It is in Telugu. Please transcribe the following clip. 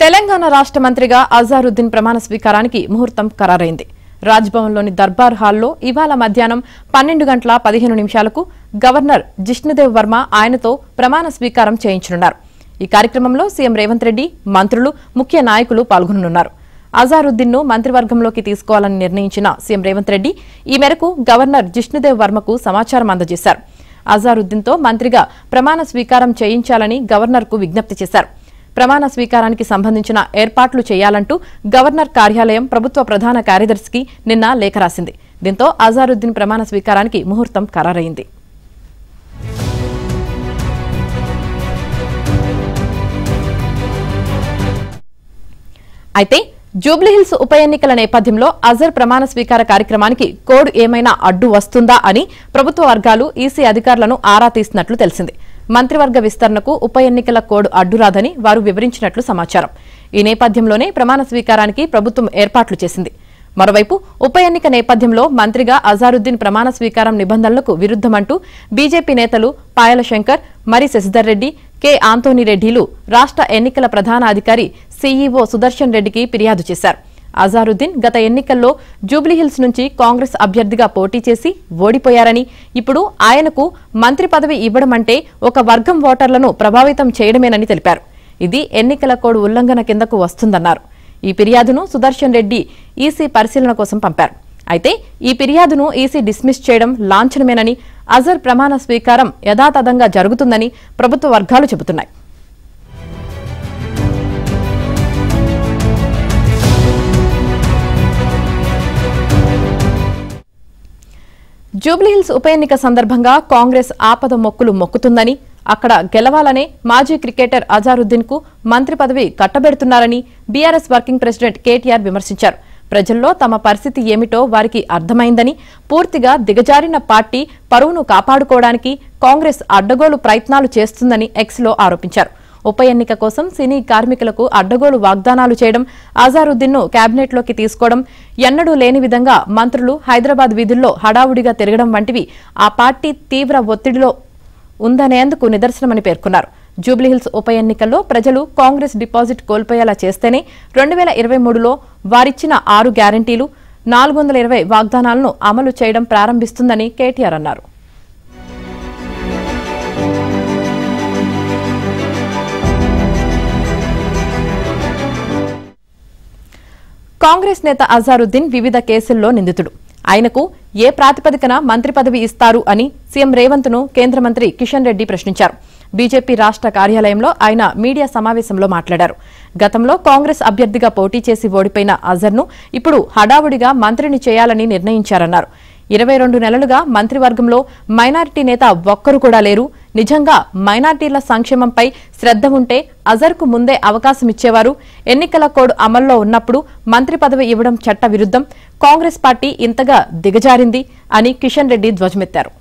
తెలంగాణ రాష్ట్ర మంత్రిగా అజారుద్దీన్ ప్రమాణ స్వీకారానికి ముహూర్తం ఖరారైంది. రాజ్భవన్లోని దర్బార్ హాల్లో ఇవాళ మధ్యాహ్నం 12:15 గవర్నర్ జిష్ణుదేవ్ వర్మ ఆయనతో ప్రమాణ స్వీకారం చేయించనున్నారు. ఈ కార్యక్రమంలో సీఎం రేవంత్ రెడ్డి, మంత్రులు, ముఖ్య నాయకులు పాల్గొననున్నారు. అజారుద్దీన్ ను మంత్రివర్గంలోకి తీసుకోవాలని నిర్ణయించిన సీఎం రేవంత్ రెడ్డి ఈ మేరకు గవర్నర్ జిష్ణుదేవ్ వర్మకు సమాచారం అందజేశారు. అజారుద్దీన్ తో మంత్రిగా ప్రమాణ స్వీకారం చేయించాలని గవర్నర్కు విజ్ఞప్తి చేశారు. ప్రమాణ స్వీకారానికి సంబంధించిన ఏర్పాట్లు చేయాలంటూ గవర్నర్ కార్యాలయం ప్రభుత్వ ప్రధాన కార్యదర్శికి నిన్న లేఖ రాసింది. దీంతో అజారుద్దీన్ ప్రమాణ స్వీకారానికి ముహూర్తం ఖరారైంది. అయితే జూబ్లీహిల్స్ ఉప ఎన్నికల నేపథ్యంలో అజర్ ప్రమాణ స్వీకార కార్యక్రమానికి కోడ్ ఏమైనా అడ్డు వస్తుందా అని ప్రభుత్వ వర్గాలు ఈసీ అధికారులను ఆరా తీస్తున్నట్లు తెలిసింది. మంత్రివర్గ విస్తరణకు ఉప ఎన్నికల కోడ్ అడ్డురాదని వారు వివరించినట్లు సమాచారం. ఈ నేపథ్యంలోనే ప్రమాణ స్వీకారానికి ప్రభుత్వం ఏర్పాట్లు చేసింది. మరోవైపు ఉప ఎన్నిక నేపథ్యంలో మంత్రిగా అజారుద్దీన్ ప్రమాణ స్వీకారం నిబంధనలకు విరుద్దమంటూ బీజేపీ నేతలు పాయల శంకర్, మరి శశిధర్ రెడ్డి, కె ఆంటోనీరెడ్డిలు రాష్ట్ర ఎన్నికల ప్రధాన అధికారి సీఈఓ సుదర్శన్ రెడ్డికి ఫిర్యాదు చేశారు. అజారుద్దీన్ గత ఎన్నికల్లో జూబ్లీహిల్స్ నుంచి కాంగ్రెస్ అభ్యర్థిగా పోటీ చేసి ఓడిపోయారని, ఇప్పుడు ఆయనకు మంత్రి పదవి ఇవ్వడమంటే ఒక వర్గం ఓటర్లను ప్రభావితం చేయడమేనని తెలిపారు. ఇది ఎన్నికల కోడ్ ఉల్లంఘన కిందకు వస్తుందన్నారు. ఈ ఫిర్యాదును సుదర్శన్ రెడ్డి ఈసీ పరిశీలన కోసం పంపారు. అయితే ఈ ఫిర్యాదును ఈసీ డిస్మిస్ చేయడం లాంఛనమేనని, అజర్ ప్రమాణ స్వీకారం యథాతథంగా జరుగుతుందని ప్రభుత్వ వర్గాలు చెబుతున్నాయి. జూబ్లీహిల్స్ ఉప ఎన్నిక సందర్భంగా కాంగ్రెస్ ఆపద మొక్కులు మొక్కుతుందని, అక్కడ గెలవాలనే మాజీ క్రికెటర్ అజారుద్దీన్ కు మంత్రి పదవి కట్టబెడుతున్నారని బీఆర్ఎస్ వర్కింగ్ ప్రెసిడెంట్ కేటీఆర్ విమర్శించారు. ప్రజల్లో తమ పరిస్థితి ఏమిటో వారికి అర్థమైందని, పూర్తిగా దిగజారిన పార్టీ పరువును కాపాడుకోవడానికి కాంగ్రెస్ అడ్డగోలు ప్రయత్నాలు చేస్తుందని ఎక్స్లో ఆరోపించారు. ఉప ఎన్నిక కోసం సినీ కార్మికులకు అడ్డగోలు వాగ్దానాలు చేయడం, అజారుద్దీన్ ను కేబినెట్లోకి తీసుకోవడం, ఎన్నడూ లేని విధంగా మంత్రులు హైదరాబాద్ వీధుల్లో హడావుడిగా తిరగడం వంటివి ఆ పార్టీ తీవ్ర ఒత్తిడిలో ఉందనేందుకు నిదర్శనమని పేర్కొన్నారు. జూబ్లీహిల్స్ ఉప ఎన్నికల్లో ప్రజలు కాంగ్రెస్ డిపాజిట్ కోల్పోయేలా చేస్తేనే 2023లో వారిచ్చిన 6 గ్యారంటీలు, 420 వాగ్దానాలను అమలు చేయడం ప్రారంభిస్తుందని కేటీఆర్ అన్నారు. కాంగ్రెస్ నేత అజారుద్దీన్ వివిధ కేసుల్లో నిందితుడు. ఆయనకు ఏ ప్రాతిపదికన మంత్రి పదవి ఇస్తారు అని సీఎం రేవంత్ ను కేంద్ర మంత్రి కిషన్ రెడ్డి ప్రశ్నించారు. బీజేపీ రాష్ట్ర కార్యాలయంలో ఆయన మీడియా సమావేశంలో మాట్లాడారు. గతంలో కాంగ్రెస్ అభ్యర్థిగా పోటీ చేసి ఓడిపోయిన అజర్ను ఇప్పుడు హడావుడిగా మంత్రిని చేయాలని నిర్ణయించారన్నారు. 22 నెలలుగా మంత్రివర్గంలో మైనారిటీ నేత ఒక్కరు కూడా లేరు. నిజంగా మైనారిటీల సంక్షేమంపై శ్రద్ధ ఉంటే అజర్కు ముందే అవకాశం ఇచ్చేవారు. ఎన్నికల కోడ్ అమల్లో ఉన్నప్పుడు మంత్రి పదవి ఇవ్వడం చట్ట విరుద్ధం. కాంగ్రెస్ పార్టీ ఇంతగా దిగజారింది అని కిషన్ రెడ్డి ధ్వజమెత్తారు.